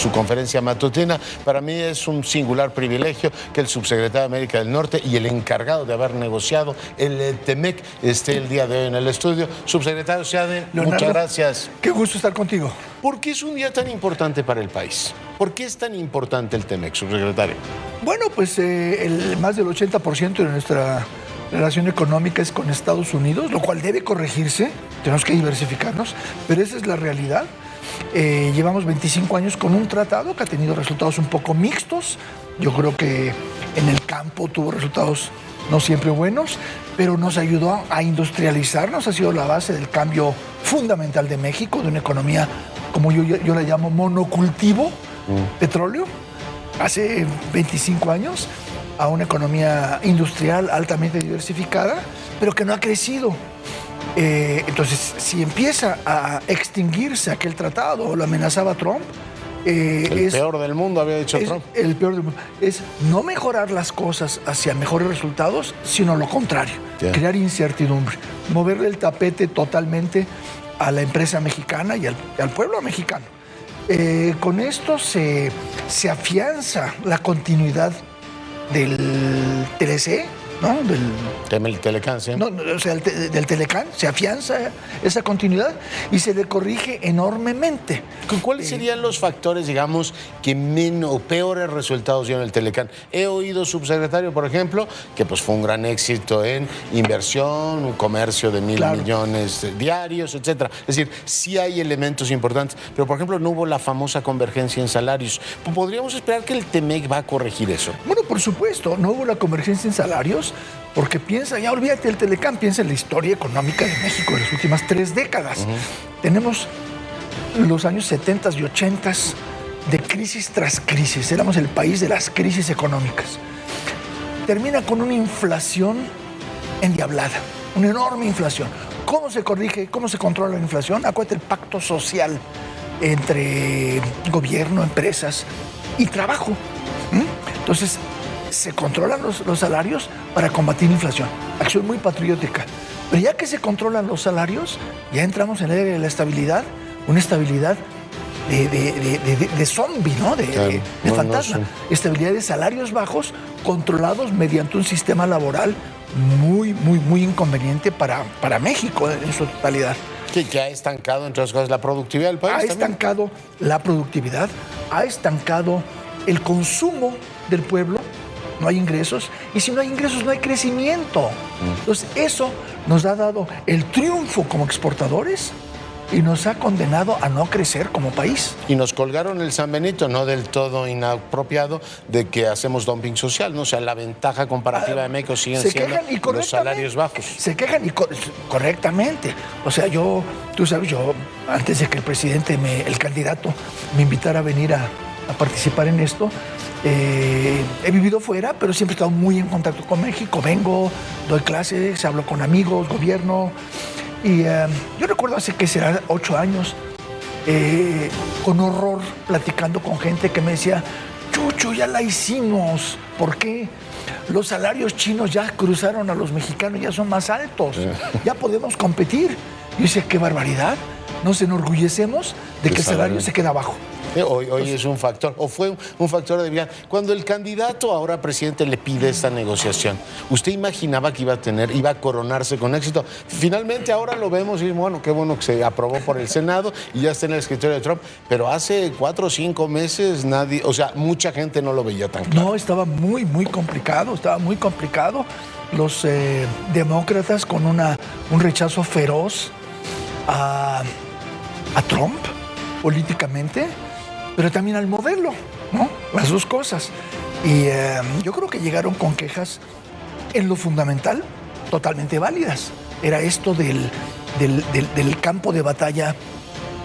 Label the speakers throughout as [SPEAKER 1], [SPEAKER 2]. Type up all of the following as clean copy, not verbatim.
[SPEAKER 1] su conferencia matutina. Para mí es un singular privilegio que el subsecretario de América del Norte y el encargado de haber negociado el TEMEC esté el día de hoy en el estudio. Subsecretario Seade, muchas gracias.
[SPEAKER 2] Qué gusto estar contigo.
[SPEAKER 1] ¿Por qué es un día tan importante para el país? ¿Por qué es tan importante el TEMEC, subsecretario?
[SPEAKER 2] Bueno, pues más del 80% de nuestra relación económica es con Estados Unidos, lo cual debe corregirse, tenemos que diversificarnos, pero esa es la realidad. Llevamos 25 años con un tratado que ha tenido resultados un poco mixtos. Yo creo que en el campo tuvo resultados no siempre buenos, pero nos ayudó a industrializarnos, ha sido la base del cambio fundamental de México, de una economía, como yo la llamo, monocultivo, petróleo, hace 25 años, a una economía industrial altamente diversificada, pero que no ha crecido. Entonces, si empieza a extinguirse aquel tratado, o lo amenazaba Trump,
[SPEAKER 1] el peor del mundo, había dicho Trump.
[SPEAKER 2] El peor del mundo. Es no mejorar las cosas hacia mejores resultados, sino lo contrario, crear incertidumbre, moverle el tapete totalmente a la empresa mexicana y al pueblo mexicano. Con esto se afianza la continuidad del TLC, ¿no?
[SPEAKER 1] Del Telecán, ¿sí?
[SPEAKER 2] No, o sea, del Telecán, se afianza esa continuidad y se le corrige enormemente.
[SPEAKER 1] ¿Cuáles serían los factores, digamos, que menos o peores resultados dieron el Telecán? He oído, subsecretario, por ejemplo, que pues fue un gran éxito en inversión, un comercio de 1,000 millones diarios, etcétera. Es decir, sí hay elementos importantes, pero por ejemplo no hubo la famosa convergencia en salarios. ¿Podríamos esperar que el TEMEC va a corregir eso?
[SPEAKER 2] Bueno, por supuesto, no hubo la convergencia en salarios, porque piensa, ya olvídate del Telecán, piensa en la historia económica de México de las últimas 3 décadas. Tenemos los años 70 y 80 de crisis tras crisis. Éramos el país de las crisis económicas. Termina con una inflación endiablada, una enorme inflación. ¿Cómo se corrige, cómo se controla la inflación? Acuérdate el pacto social entre gobierno, empresas y trabajo. Entonces, se controlan los salarios para combatir la inflación. Acción muy patriótica. Pero ya que se controlan los salarios, ya entramos en el área de la estabilidad, una estabilidad de zombie, ¿no? De fantasma. Estabilidad de salarios bajos controlados mediante un sistema laboral muy inconveniente para México en su totalidad.
[SPEAKER 1] Que ha estancado, entre otras cosas, la productividad del país.
[SPEAKER 2] Ha estancado la productividad, ha estancado el consumo del pueblo. No hay ingresos, y si no hay ingresos no hay crecimiento. Entonces eso nos ha dado el triunfo como exportadores y nos ha condenado a no crecer como país.
[SPEAKER 1] Y nos colgaron el San Benito, no del todo inapropiado, de que hacemos dumping social, ¿no? O sea, la ventaja comparativa de México siguen siendo los salarios bajos.
[SPEAKER 2] Se quejan correctamente. O sea, tú sabes, antes de que el presidente, el candidato, me invitara a venir a participar en esto, he vivido fuera, pero siempre he estado muy en contacto con México. Vengo, doy clases, hablo con amigos, gobierno. Y yo recuerdo hace que será 8 años, con horror, platicando con gente que me decía, Chucho, ya la hicimos. ¿Por qué? Los salarios chinos ya cruzaron a los mexicanos, ya son más altos. Ya podemos competir. Yo decía, qué barbaridad. Nos enorgullecemos de que el salario se queda abajo.
[SPEAKER 1] Hoy es un factor, o fue un factor de vida. Cuando el candidato, ahora presidente, le pide esta negociación, ¿usted imaginaba que iba a coronarse con éxito? Finalmente ahora lo vemos y bueno, qué bueno que se aprobó por el Senado y ya está en el escritorio de Trump, pero hace 4 o 5 meses nadie, o sea, mucha gente no lo veía tan claro.
[SPEAKER 2] No, estaba muy complicado, Los demócratas con un rechazo feroz a Trump políticamente, pero también al modelo, ¿no? Las dos cosas. Y yo creo que llegaron con quejas en lo fundamental totalmente válidas. Era esto del campo de batalla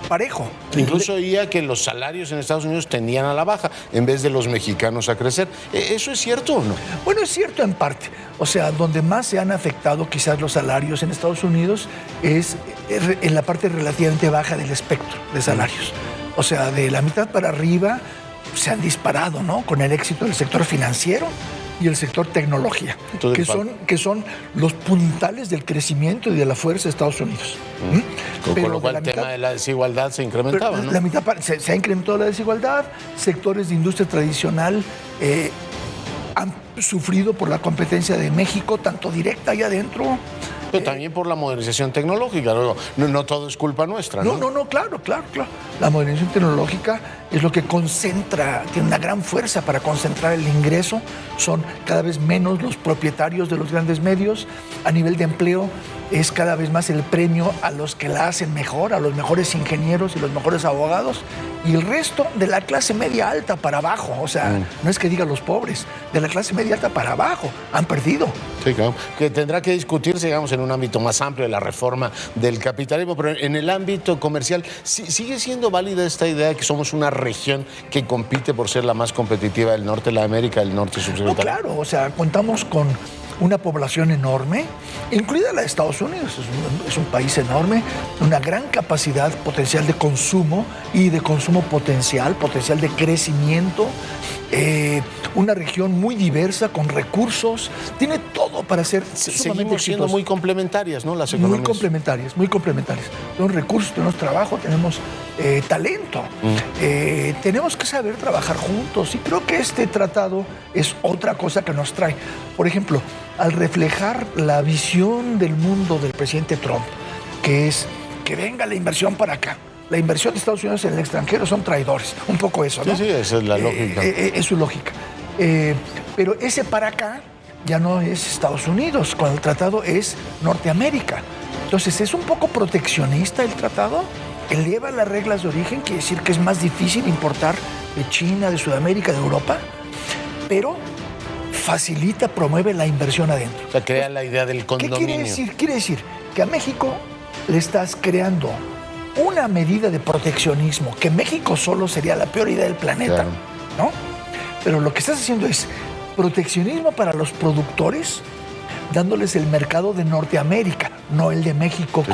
[SPEAKER 2] parejo.
[SPEAKER 1] Incluso oía que los salarios en Estados Unidos tendían a la baja en vez de los mexicanos a crecer. ¿Eso es cierto o no?
[SPEAKER 2] Bueno, es cierto en parte. O sea, donde más se han afectado quizás los salarios en Estados Unidos es en la parte relativamente baja del espectro de salarios. O sea, de la mitad para arriba se han disparado, ¿no? Con el éxito del sector financiero, y el sector tecnología, que son los puntales del crecimiento y de la fuerza de Estados Unidos.
[SPEAKER 1] Con lo cual el tema de la desigualdad se incrementaba, ¿no?
[SPEAKER 2] La mitad, se ha incrementado la desigualdad, sectores de industria tradicional han sufrido por la competencia de México, tanto directa allá adentro.
[SPEAKER 1] Pero también por la modernización tecnológica, no todo es culpa nuestra, ¿no?
[SPEAKER 2] No, claro. La modernización tecnológica es lo que concentra, tiene una gran fuerza para concentrar el ingreso. Son cada vez menos los propietarios de los grandes medios. A nivel de empleo es cada vez más el premio a los que la hacen mejor, a los mejores ingenieros y los mejores abogados. Y el resto de la clase media alta para abajo, o sea, no es que diga los pobres, de la clase media alta para abajo, han perdido.
[SPEAKER 1] Sí, claro. Que tendrá que discutirse, digamos, en un ámbito más amplio de la reforma del capitalismo, pero en el ámbito comercial, ¿sigue siendo válida esta idea de que somos una región que compite por ser la más competitiva del norte de la América, del norte subsahariano?
[SPEAKER 2] No, claro, o sea, contamos con una población enorme, incluida la de Estados Unidos. Es un país enorme, una gran capacidad potencial de consumo y de consumo potencial de crecimiento, una región muy diversa, con recursos, tiene todo para ser sumamente
[SPEAKER 1] Seguimos siendo muy complementarias, ¿no? Las economías.
[SPEAKER 2] Muy complementarias. Tenemos recursos, tenemos trabajo, tenemos talento. Tenemos que saber trabajar juntos y creo que este tratado es otra cosa que nos trae. Por ejemplo, al reflejar la visión del mundo del presidente Trump, que es que venga la inversión para acá. La inversión de Estados Unidos en el extranjero son traidores. Un poco eso, ¿no?
[SPEAKER 1] Sí, esa es la lógica.
[SPEAKER 2] Es su lógica. Pero ese para acá ya no es Estados Unidos. Con el tratado es Norteamérica. Entonces, es un poco proteccionista el tratado. Eleva las reglas de origen, quiere decir que es más difícil importar de China, de Sudamérica, de Europa. Pero facilita, promueve la inversión adentro.
[SPEAKER 1] O sea, crea la idea del condominio.
[SPEAKER 2] ¿Qué quiere decir? Quiere decir que a México le estás creando una medida de proteccionismo, que México solo sería la peor idea del planeta, claro, ¿no? Pero lo que estás haciendo es proteccionismo para los productores, dándoles el mercado de Norteamérica, no el de México, sí,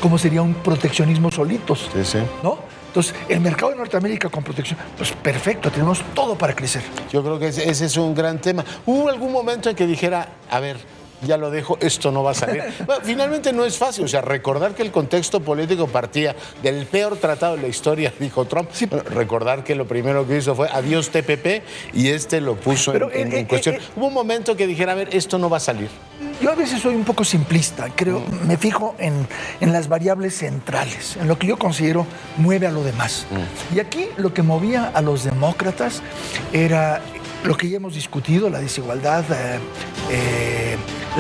[SPEAKER 2] como sería un proteccionismo solitos, sí, ¿no? Entonces, el mercado de Norteamérica con protección, pues perfecto, tenemos todo para crecer.
[SPEAKER 1] Yo creo que ese es un gran tema. ¿Hubo algún momento en que dijera, a ver, ya lo dejo, esto no va a salir? Bueno, finalmente no es fácil, o sea, recordar que el contexto político partía del peor tratado de la historia, dijo Trump. Sí. Bueno, recordar que lo primero que hizo fue adiós TPP y lo puso en cuestión. Hubo un momento que dijera, a ver, esto no va a salir.
[SPEAKER 2] Yo a veces soy un poco simplista, creo, me fijo en las variables centrales, en lo que yo considero mueve a lo demás. Y aquí lo que movía a los demócratas era lo que ya hemos discutido, la desigualdad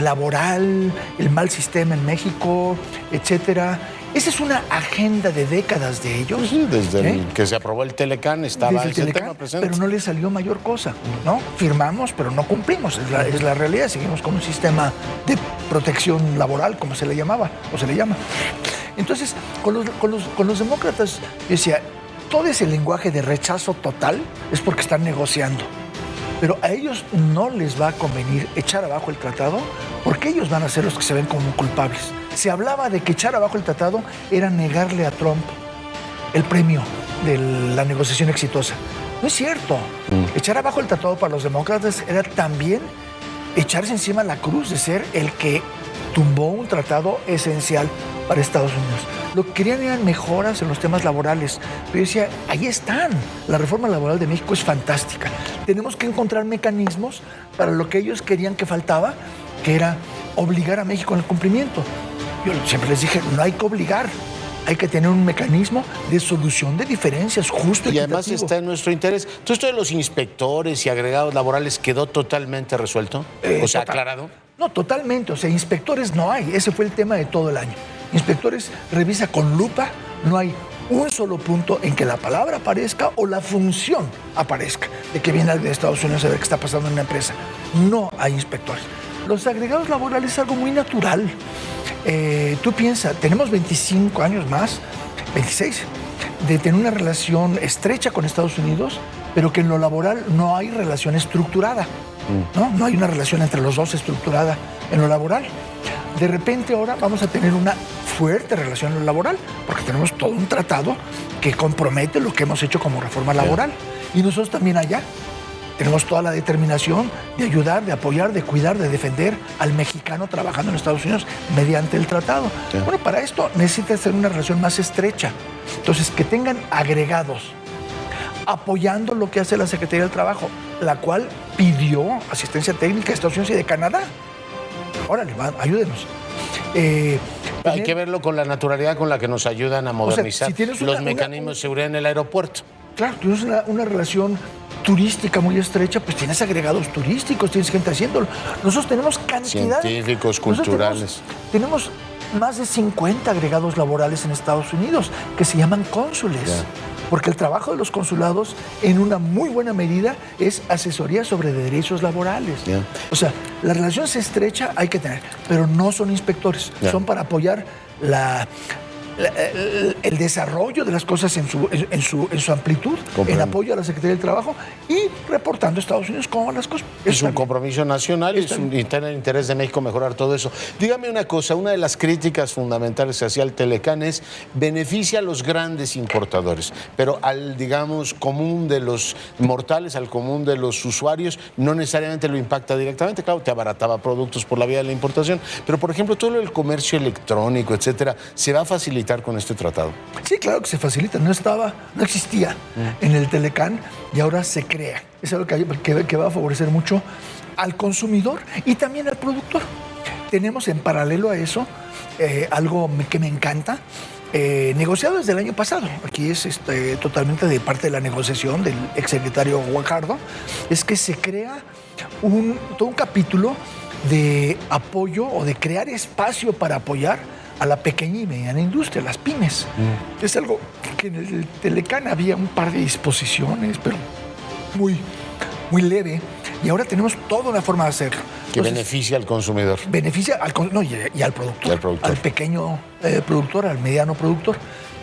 [SPEAKER 2] laboral, el mal sistema en México, etcétera. Esa es una agenda de décadas de ellos.
[SPEAKER 1] Sí, desde que se aprobó el Telecán estaba ese tema presente.
[SPEAKER 2] Pero no le salió mayor cosa, ¿no? Firmamos, pero no cumplimos. Es la realidad. Seguimos con un sistema de protección laboral, como se le llamaba, o se le llama. Entonces, con los demócratas, yo decía, todo ese lenguaje de rechazo total es porque están negociando. Pero a ellos no les va a convenir echar abajo el tratado porque ellos van a ser los que se ven como culpables. Se hablaba de que echar abajo el tratado era negarle a Trump el premio de la negociación exitosa. No es cierto. Echar abajo el tratado para los demócratas era también echarse encima la cruz de ser el que tumbó un tratado esencial para Estados Unidos. Lo que querían eran mejoras en los temas laborales. Pero yo decía, ahí están. La reforma laboral de México es fantástica. Tenemos que encontrar mecanismos para lo que ellos querían que faltaba, que era obligar a México en el cumplimiento. Yo siempre les dije, no hay que obligar. Hay que tener un mecanismo de solución de diferencias justo y
[SPEAKER 1] además está en nuestro interés. ¿Todo esto de los inspectores y agregados laborales quedó totalmente resuelto? O sea, aclarado.
[SPEAKER 2] No, totalmente. O sea, inspectores no hay. Ese fue el tema de todo el año. Inspectores revisa con lupa, no hay un solo punto en que la palabra aparezca o la función aparezca, de que viene alguien de Estados Unidos a ver qué está pasando en una empresa. No hay inspectores. Los agregados laborales es algo muy natural. Tú piensas, tenemos 25 años más, 26, de tener una relación estrecha con Estados Unidos, pero que en lo laboral no hay relación estructurada. No hay una relación entre los dos estructurada en lo laboral. De repente ahora vamos a tener una fuerte relación en lo laboral, porque tenemos todo un tratado que compromete lo que hemos hecho como reforma laboral. Y nosotros también allá. tenemos toda la determinación de ayudar, de apoyar, de cuidar, de defender al mexicano trabajando en Estados Unidos mediante el tratado. Sí. Bueno, para esto necesita ser una relación más estrecha. Entonces, que tengan agregados apoyando lo que hace la Secretaría del Trabajo, la cual pidió asistencia técnica de Estados Unidos y de Canadá. Órale, ayúdenos.
[SPEAKER 1] Hay que verlo con la naturalidad con la que nos ayudan a modernizar los mecanismos de seguridad en el aeropuerto. Claro,
[SPEAKER 2] tienes una relación turística muy estrecha, pues tienes agregados turísticos, tienes gente haciéndolo. Nosotros tenemos cantidad.
[SPEAKER 1] Científicos, culturales.
[SPEAKER 2] Tenemos más de 50 agregados laborales en Estados Unidos que se llaman cónsules. Yeah. Porque el trabajo de los consulados, en una muy buena medida, es asesoría sobre derechos laborales. Yeah. O sea, la relación es estrecha, hay que tener, pero no son inspectores, son para apoyar el desarrollo de las cosas en su amplitud, en apoyo a la Secretaría del Trabajo y reportando a Estados Unidos cómo van las cosas.
[SPEAKER 1] Es un compromiso nacional y está en el interés de México mejorar todo eso. Dígame una cosa, una de las críticas fundamentales hacia el Telecán es beneficia a los grandes importadores, pero al, digamos, común de los mortales, al común de los usuarios, no necesariamente lo impacta directamente. Claro, te abarataba productos por la vía de la importación, pero por ejemplo, todo el comercio electrónico, etcétera, se va a facilitar con este tratado.
[SPEAKER 2] Sí, claro que se facilita. No existía en el Telecán y ahora se crea. Es algo que va a favorecer mucho al consumidor y también al productor. Tenemos en paralelo a eso algo que me encanta, negociado desde el año pasado. Aquí es totalmente de parte de la negociación del exsecretario Guajardo, es que se crea todo un capítulo de apoyo o de crear espacio para apoyar a la pequeña y mediana industria, las pymes. Es algo que en el Telecán había un par de disposiciones, pero muy leve, y ahora tenemos toda una forma de hacerlo.
[SPEAKER 1] Que beneficia al consumidor.
[SPEAKER 2] Beneficia al productor. Y al productor. Al pequeño productor, al mediano productor.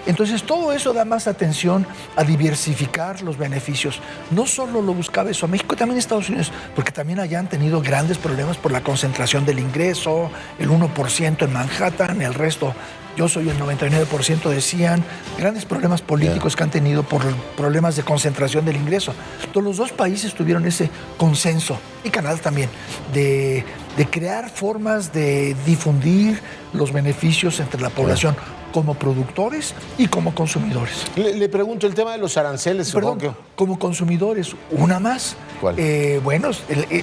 [SPEAKER 2] Entonces, todo eso da más atención a diversificar los beneficios. No solo lo buscaba eso a México, también a Estados Unidos, porque también allá han tenido grandes problemas por la concentración del ingreso, el 1% en Manhattan, el resto, yo soy el 99%, decían, grandes problemas políticos que han tenido por problemas de concentración del ingreso. Todos los dos países tuvieron ese consenso, y Canadá también, de crear formas de difundir los beneficios entre la población, como productores y como consumidores.
[SPEAKER 1] Le pregunto, el tema de los aranceles.
[SPEAKER 2] Perdón, como consumidores, una más.
[SPEAKER 1] ¿Cuál?
[SPEAKER 2] Bueno,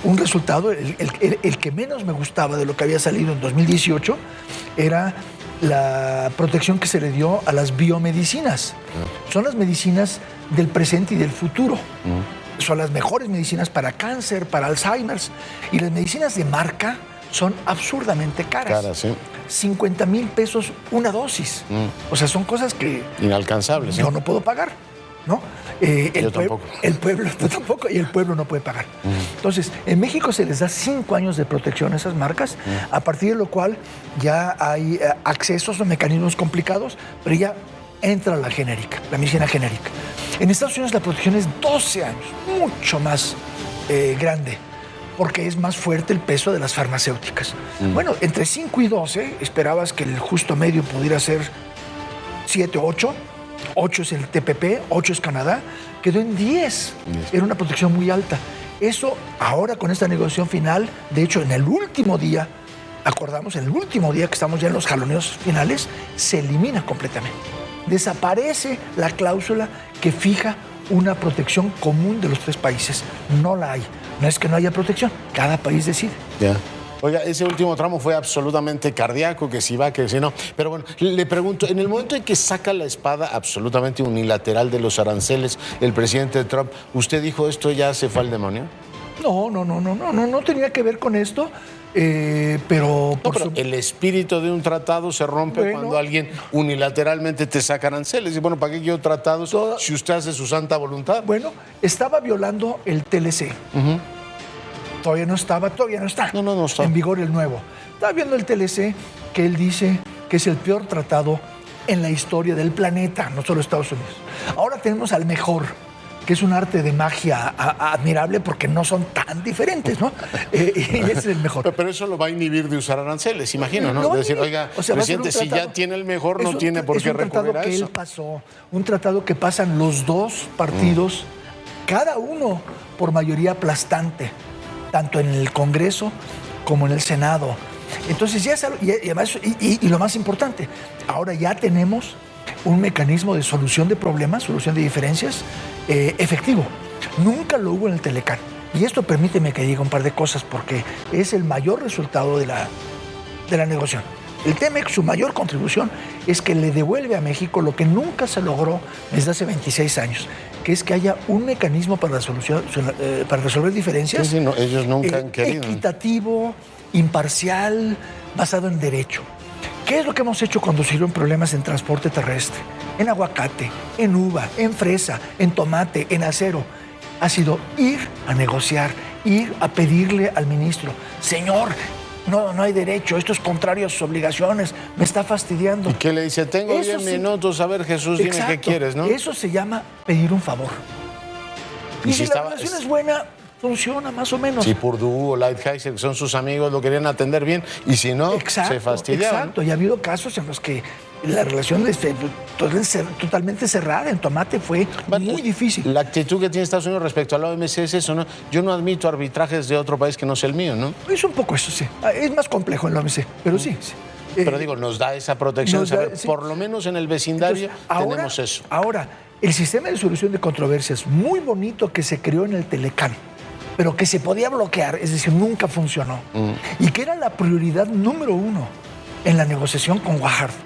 [SPEAKER 2] un resultado, el que menos me gustaba de lo que había salido en 2018 era la protección que se le dio a las biomedicinas. Son las medicinas del presente y del futuro. Son las mejores medicinas para cáncer, para Alzheimer's. Y las medicinas de marca son absurdamente caras.
[SPEAKER 1] Sí.
[SPEAKER 2] 50,000 pesos una dosis. O sea, son cosas que...
[SPEAKER 1] inalcanzables.
[SPEAKER 2] Yo no puedo pagar, ¿no?
[SPEAKER 1] Yo tampoco.
[SPEAKER 2] El pueblo tampoco, y el pueblo no puede pagar. Entonces, en México se les da 5 años de protección a esas marcas, a partir de lo cual ya hay accesos a mecanismos complicados, pero ya entra la genérica, la medicina genérica. En Estados Unidos la protección es 12 años, mucho más grande, porque es más fuerte el peso de las farmacéuticas. Bueno, entre 5 y 12 esperabas que el justo medio pudiera ser 7 o 8. 8 es el TPP, 8 es Canadá, quedó en 10. Era una protección muy alta. Eso ahora con esta negociación final, de hecho en el último día, acordamos, en el último día que estamos ya en los jaloneos finales, se elimina completamente. Desaparece la cláusula que fija una protección común de los 3 países. No la hay. No es que no haya protección, cada país decide.
[SPEAKER 1] Yeah. Oiga, ese último tramo fue absolutamente cardíaco, que si va, que si no. Pero bueno, le pregunto, en el momento en que saca la espada absolutamente unilateral de los aranceles el presidente Trump, ¿usted dijo esto ya se fue al demonio?
[SPEAKER 2] No tenía que ver con esto, pero...
[SPEAKER 1] el espíritu de un tratado se rompe cuando alguien unilateralmente te saca aranceles. Y bueno, ¿para qué quiero tratados si usted hace su santa voluntad?
[SPEAKER 2] Bueno, estaba violando el TLC. Todavía no está
[SPEAKER 1] No está
[SPEAKER 2] en vigor el nuevo. Estaba viendo el TLC, que él dice que es el peor tratado en la historia del planeta, no solo Estados Unidos. Ahora tenemos al mejor, que es un arte de magia admirable porque no son tan diferentes, ¿no? Y ese es el mejor.
[SPEAKER 1] Pero eso lo va a inhibir de usar aranceles, imagino, ¿no? Es decir, oiga, presidente, si ya tiene el mejor, no tiene por qué recurrir a eso.
[SPEAKER 2] Un tratado que pasan los dos partidos cada uno por mayoría aplastante, tanto en el Congreso como en el Senado. Entonces ya es algo, y además, y lo más importante, ahora ya tenemos un mecanismo de solución de problemas, solución de diferencias efectivo. Nunca lo hubo en el Telecán. Y esto permíteme que diga un par de cosas porque es el mayor resultado de la negociación. El TEMEC, su mayor contribución es que le devuelve a México lo que nunca se logró desde hace 26 años, que es que haya un mecanismo para resolver diferencias.
[SPEAKER 1] Sí, no, ellos nunca han querido.
[SPEAKER 2] Equitativo, imparcial, basado en derecho. ¿Qué es lo que hemos hecho cuando surgieron problemas en transporte terrestre? En aguacate, en uva, en fresa, en tomate, en acero. Ha sido ir a negociar, ir a pedirle al ministro, señor, no hay derecho, esto es contrario a sus obligaciones, me está fastidiando.
[SPEAKER 1] ¿Y qué le dice? Tengo 10 minutos, a ver, Jesús, dime qué quieres, ¿no?
[SPEAKER 2] Eso se llama pedir un favor. Y si la relación es buena, funciona más o menos.
[SPEAKER 1] Si Purdue o Lighthizer, que son sus amigos, lo querían atender bien, y si no, se fastidiaban.
[SPEAKER 2] Exacto, y ha habido casos en los que la relación totalmente cerrada en tomate fue muy difícil.
[SPEAKER 1] La actitud que tiene Estados Unidos respecto a la OMC es eso, ¿no? Yo no admito arbitrajes de otro país que no sea el mío, ¿no?
[SPEAKER 2] Es un poco eso, sí. Es más complejo en la OMC, pero sí.
[SPEAKER 1] Pero digo, nos da esa protección, saber, sí. Por lo menos en el vecindario. Entonces, tenemos eso.
[SPEAKER 2] Ahora, el sistema de solución de controversias muy bonito que se creó en el Telecán, pero que se podía bloquear, es decir, nunca funcionó. Y que era la prioridad número uno en la negociación con Guajardo.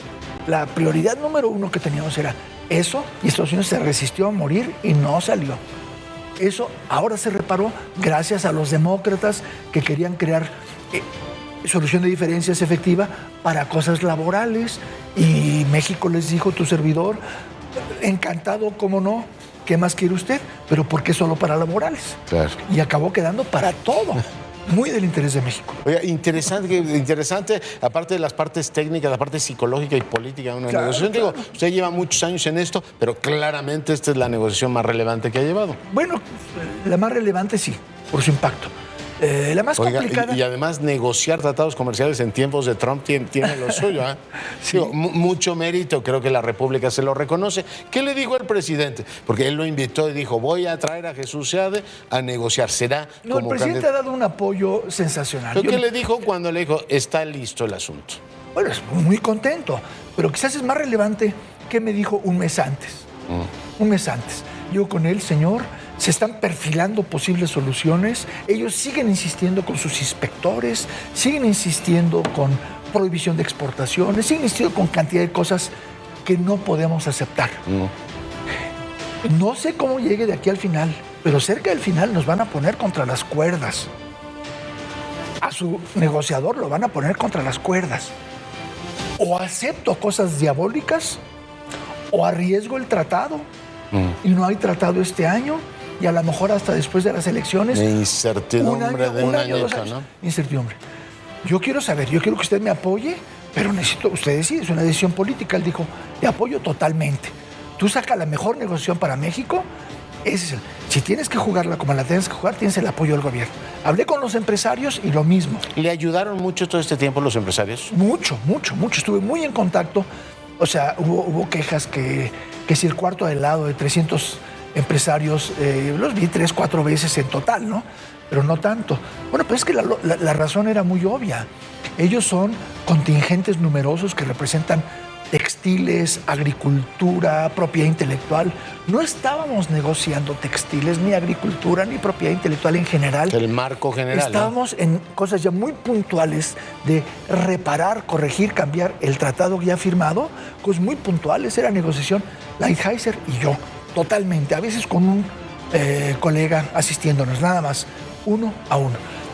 [SPEAKER 2] La prioridad número uno que teníamos era eso, y Estados Unidos se resistió a morir y no salió. Eso ahora se reparó gracias a los demócratas que querían crear solución de diferencias efectiva para cosas laborales, y México les dijo, tu servidor, encantado, cómo no, ¿qué más quiere usted? Pero ¿por qué solo para laborales? Claro. Y acabó quedando para todo. Muy del interés de México.
[SPEAKER 1] Oiga, interesante, aparte de las partes técnicas, la parte psicológica y política de una negociación. Claro. Digo, usted lleva muchos años en esto, pero claramente esta es la negociación más relevante que ha llevado.
[SPEAKER 2] Bueno, la más relevante sí, por su impacto. La más complicada.
[SPEAKER 1] Y además negociar tratados comerciales en tiempos de Trump tiene lo suyo. Sí. Digo, mucho mérito, creo que la República se lo reconoce. ¿Qué le dijo el presidente? Porque él lo invitó y dijo, voy a traer a Jesús Seade a negociar. ¿Será
[SPEAKER 2] no, como el presidente ha dado un apoyo sensacional.
[SPEAKER 1] ¿Qué le dijo cuando le dijo, está listo el asunto?
[SPEAKER 2] Bueno, es muy contento, pero quizás es más relevante que me dijo un mes antes. Un mes antes. Yo con él, señor, se están perfilando posibles soluciones. Ellos siguen insistiendo con sus inspectores, siguen insistiendo con prohibición de exportaciones, siguen insistiendo con cantidad de cosas que no podemos aceptar. No sé cómo llegue de aquí al final, pero cerca del final nos van a poner contra las cuerdas. A su negociador lo van a poner contra las cuerdas. O acepto cosas diabólicas o arriesgo el tratado. Y no hay tratado este año, y a lo mejor hasta después de las elecciones.
[SPEAKER 1] Incertidumbre de un año, ¿no?
[SPEAKER 2] Incertidumbre. Yo quiero saber, yo quiero que usted me apoye, pero necesito, usted decide, es una decisión política. Él dijo, te apoyo totalmente. Tú sacas la mejor negociación para México. Si tienes que jugarla como la tienes que jugar, tienes el apoyo del gobierno. Hablé con los empresarios y lo mismo.
[SPEAKER 1] ¿Le ayudaron mucho todo este tiempo los empresarios?
[SPEAKER 2] Mucho. Estuve muy en contacto. O sea, hubo quejas que si el cuarto de lado de 300 empresarios, los vi 3, 4 veces en total, ¿no? Pero no tanto. Bueno, pues es que la razón era muy obvia. Ellos son contingentes numerosos que representan textiles, agricultura, propiedad intelectual. No estábamos negociando textiles, ni agricultura, ni propiedad intelectual en general.
[SPEAKER 1] El marco general.
[SPEAKER 2] Estábamos en cosas ya muy puntuales de reparar, corregir, cambiar el tratado ya firmado, cosas muy puntuales. Era negociación Lighthizer y yo, totalmente. A veces con un colega asistiéndonos, nada más, 1 a 1.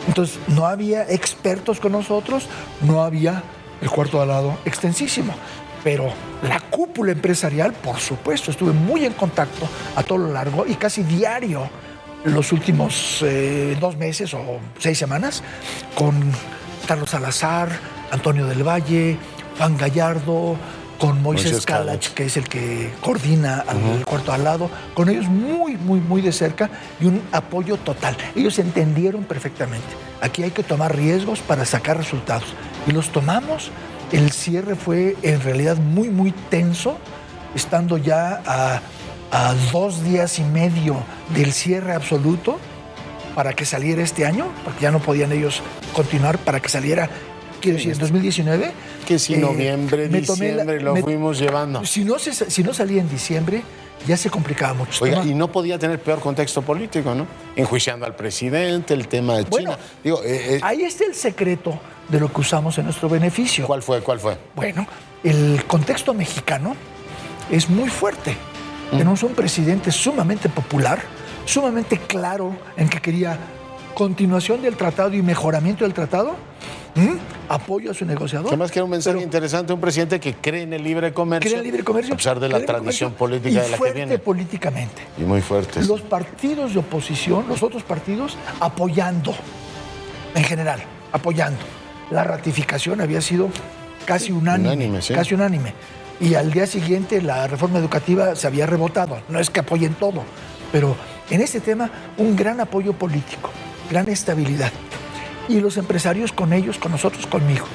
[SPEAKER 2] Entonces, no había expertos con nosotros, no había el cuarto de al lado extensísimo. Pero la cúpula empresarial, por supuesto, estuve muy en contacto a todo lo largo y casi diario los últimos 2 meses o 6 semanas con Carlos Salazar, Antonio del Valle, Juan Gallardo, con Moisés Kalach, que es el que coordina al cuarto al lado, con ellos muy de cerca y un apoyo total. Ellos entendieron perfectamente. Aquí hay que tomar riesgos para sacar resultados. Y los tomamos. El cierre fue en realidad muy tenso, estando ya a 2 días y medio del cierre absoluto para que saliera este año, porque ya no podían ellos continuar para que saliera, quiero decir, en 2019.
[SPEAKER 1] Que si noviembre, diciembre lo fuimos llevando.
[SPEAKER 2] Si no salía en diciembre, ya se complicaba mucho.
[SPEAKER 1] Oiga, y no podía tener peor contexto político, ¿no? Enjuiciando al presidente, el tema de China.
[SPEAKER 2] Digo, ahí está el secreto de lo que usamos en nuestro beneficio.
[SPEAKER 1] ¿Cuál fue?
[SPEAKER 2] Bueno, el contexto mexicano es muy fuerte. Tenemos un presidente sumamente popular, sumamente claro en que quería continuación del tratado y mejoramiento del tratado, apoyo a su negociador.
[SPEAKER 1] Además que era un mensaje interesante, un presidente que cree en el libre comercio, a pesar de la tradición política de la que viene.
[SPEAKER 2] Fuerte políticamente.
[SPEAKER 1] Y muy fuerte.
[SPEAKER 2] Los partidos de oposición, los otros partidos, apoyando, en general, apoyando. La ratificación había sido casi unánime.
[SPEAKER 1] Sí.
[SPEAKER 2] Casi unánime. Y al día siguiente la reforma educativa se había rebotado. No es que apoyen todo, pero en este tema un gran apoyo político, gran estabilidad. Y los empresarios con ellos, con nosotros, conmigo.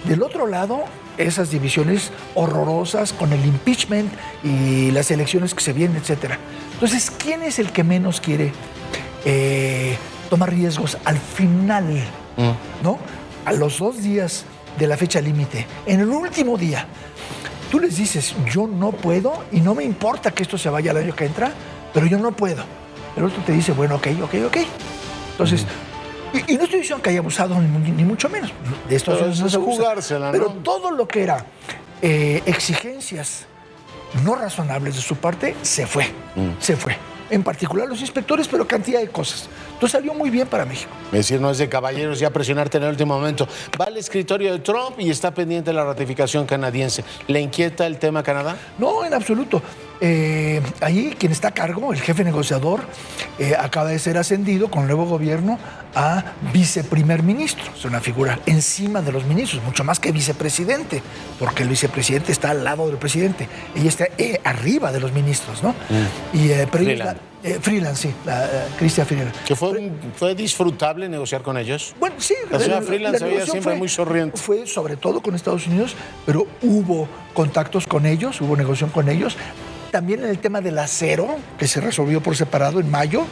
[SPEAKER 2] Del otro lado, esas divisiones horrorosas con el impeachment y las elecciones que se vienen, etcétera. Entonces, ¿quién es el que menos quiere tomar riesgos al final? ¿No? A los 2 días de la fecha límite, en el último día, tú les dices, yo no puedo y no me importa que esto se vaya el año que entra, pero yo no puedo. El otro te dice, bueno, ok. Entonces, y no estoy diciendo que haya abusado ni mucho menos. De esto
[SPEAKER 1] pero
[SPEAKER 2] no se abusa.
[SPEAKER 1] Jugársela, ¿no?
[SPEAKER 2] Pero todo lo que era exigencias no razonables de su parte, se fue. Se fue. En particular los inspectores, pero cantidad de cosas. Entonces salió muy bien para México.
[SPEAKER 1] Es decir, no es de caballeros ya presionarte en el último momento. Va al escritorio de Trump y está pendiente de la ratificación canadiense. ¿Le inquieta el tema Canadá?
[SPEAKER 2] No, en absoluto. Ahí quien está a cargo, el jefe negociador, acaba de ser ascendido con el nuevo gobierno a viceprimer ministro. Es una figura encima de los ministros, mucho más que vicepresidente, porque el vicepresidente está al lado del presidente. Ella está arriba de los ministros, ¿no?
[SPEAKER 1] Freeland.
[SPEAKER 2] Freeland, sí, Chrystia Freeland.
[SPEAKER 1] ¿Que fue disfrutable negociar con ellos?
[SPEAKER 2] Bueno, sí.
[SPEAKER 1] La señora Freeland se veía siempre muy sonriente.
[SPEAKER 2] Fue sobre todo con Estados Unidos, pero hubo contactos con ellos, hubo negociación con ellos. También en el tema del acero, que se resolvió por separado en mayo,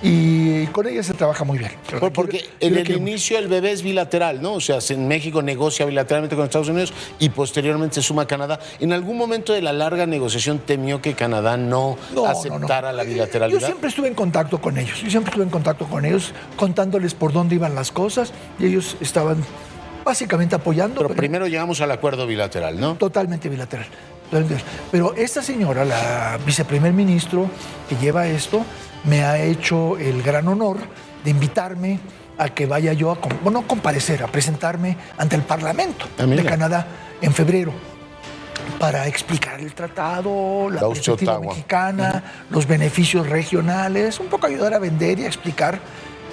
[SPEAKER 2] y con ella se trabaja muy bien.
[SPEAKER 1] Porque en el inicio el bebé es bilateral, ¿no? O sea, en México negocia bilateralmente con Estados Unidos y posteriormente se suma a Canadá. ¿En algún momento de la larga negociación temió que Canadá no aceptara la bilateralidad?
[SPEAKER 2] Yo siempre estuve en contacto con ellos, contándoles por dónde iban las cosas, y ellos estaban básicamente apoyando.
[SPEAKER 1] Pero primero llegamos al acuerdo bilateral, ¿no?
[SPEAKER 2] Totalmente bilateral. Pero esta señora, la viceprimer ministro que lleva esto, me ha hecho el gran honor de invitarme a que vaya yo a comparecer, a presentarme ante el Parlamento de Canadá en febrero para explicar el tratado, la perspectiva mexicana, los beneficios regionales, un poco ayudar a vender y a explicar.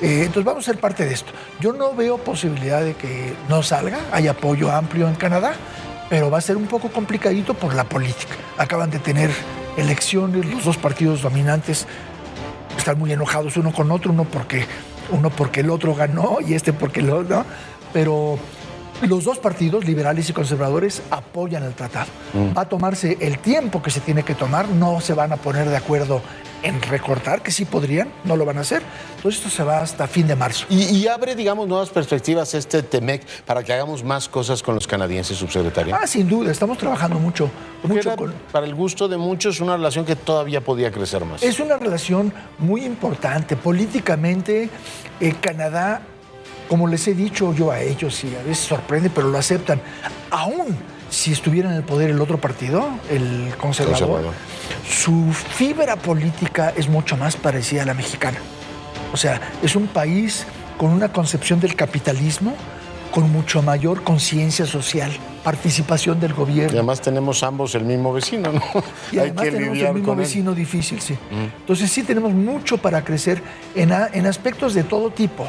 [SPEAKER 2] Entonces vamos a ser parte de esto. Yo no veo posibilidad de que no salga, hay apoyo amplio en Canadá, pero va a ser un poco complicadito por la política. Acaban de tener elecciones, los dos partidos dominantes están muy enojados uno con otro, uno porque el otro ganó y porque el otro, ¿no? Pero los dos partidos, liberales y conservadores, apoyan el tratado. Va a tomarse el tiempo que se tiene que tomar, no se van a poner de acuerdo en recortar, que sí podrían, no lo van a hacer. Entonces esto se va hasta fin de marzo.
[SPEAKER 1] ¿Y abre, digamos, nuevas perspectivas TEMEC para que hagamos más cosas con los canadienses, subsecretario?
[SPEAKER 2] Sin duda, estamos trabajando mucho
[SPEAKER 1] para el gusto de muchos, una relación que todavía podía crecer más.
[SPEAKER 2] Es una relación muy importante. Políticamente, Canadá, como les he dicho yo a ellos, y a veces sorprende, pero lo aceptan, aún si estuviera en el poder el otro partido, el conservador, su fibra política es mucho más parecida a la mexicana. O sea, es un país con una concepción del capitalismo, con mucho mayor conciencia social, participación del gobierno.
[SPEAKER 1] Y además tenemos ambos el mismo vecino, ¿no?
[SPEAKER 2] Y además tenemos el mismo vecino difícil, sí. Entonces sí tenemos mucho para crecer en aspectos de todo tipo.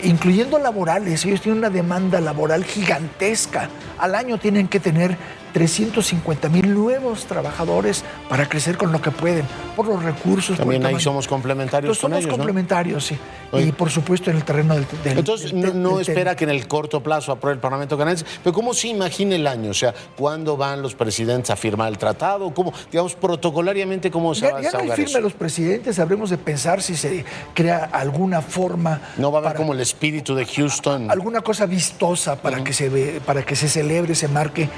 [SPEAKER 2] Incluyendo laborales. Ellos tienen una demanda laboral gigantesca. Al año tienen que tener 350,000 nuevos trabajadores para crecer con lo que pueden, por los recursos.
[SPEAKER 1] También
[SPEAKER 2] por
[SPEAKER 1] ahí somos complementarios con ellos,
[SPEAKER 2] somos complementarios, sí.
[SPEAKER 1] Oye.
[SPEAKER 2] Y por supuesto en el terreno del
[SPEAKER 1] Entonces, no espera que en el corto plazo apruebe el Parlamento canadiense, pero ¿cómo se imagina el año? O sea, ¿cuándo van los presidentes a firmar el tratado? ¿Cómo, digamos, protocolariamente, cómo se va a
[SPEAKER 2] Ya no hay firme de los presidentes, habremos de pensar si se crea alguna forma.
[SPEAKER 1] No va a haber como el espíritu de Houston.
[SPEAKER 2] Alguna cosa vistosa para que se celebre, se marque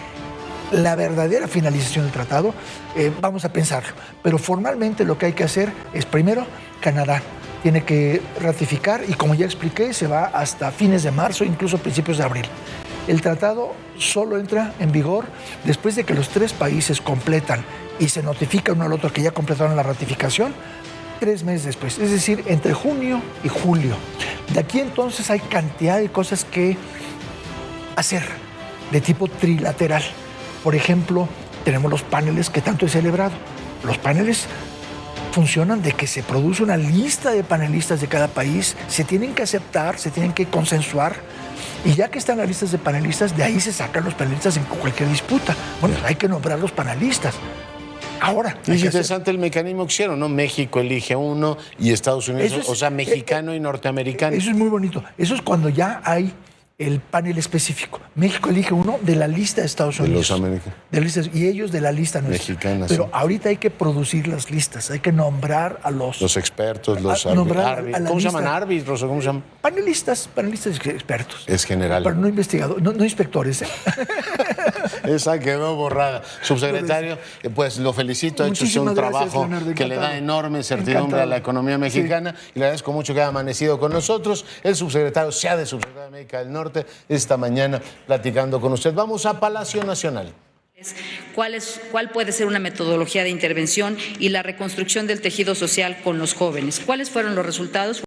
[SPEAKER 2] la verdadera finalización del tratado. Vamos a pensarlo. Pero formalmente lo que hay que hacer es, primero, Canadá tiene que ratificar y, como ya expliqué, se va hasta fines de marzo, incluso principios de abril. El tratado solo entra en vigor después de que los 3 países completan y se notifica uno al otro que ya completaron la ratificación 3 meses después, es decir, entre junio y julio. De aquí entonces hay cantidad de cosas que hacer de tipo trilateral. Por ejemplo, tenemos los paneles que tanto he celebrado. Los paneles funcionan de que se produce una lista de panelistas de cada país, se tienen que aceptar, se tienen que consensuar, y ya que están las listas de panelistas, de ahí se sacan los panelistas en cualquier disputa. Bueno, hay que nombrar los panelistas. Ahora.
[SPEAKER 1] Es interesante el mecanismo que hicieron, ¿no? México elige uno y Estados Unidos, o sea, mexicano y norteamericano.
[SPEAKER 2] Eso es muy bonito. Eso es cuando ya hay el panel específico. México elige uno de la lista de Estados Unidos.
[SPEAKER 1] De los americanos.
[SPEAKER 2] Y ellos de la lista nuestra.
[SPEAKER 1] Mexicana,
[SPEAKER 2] pero
[SPEAKER 1] sí.
[SPEAKER 2] Ahorita hay que producir las listas, hay que nombrar a los
[SPEAKER 1] expertos, los
[SPEAKER 2] árbitros.
[SPEAKER 1] ¿Cómo se llaman? ¿Árbitros o cómo se llaman?
[SPEAKER 2] Panelistas expertos.
[SPEAKER 1] Es general.
[SPEAKER 2] Pero no investigadores, no inspectores.
[SPEAKER 1] Esa quedó borrada. Subsecretario, pues lo felicito, ha hecho usted un trabajo que le da enorme certidumbre a la economía mexicana, y le agradezco mucho que haya amanecido con nosotros. El subsecretario, sea de Subsecretaría de América del Norte, esta mañana platicando con usted. Vamos a Palacio Nacional.
[SPEAKER 3] ¿Cuál puede ser una metodología de intervención y la reconstrucción del tejido social con los jóvenes? ¿Cuáles fueron los resultados?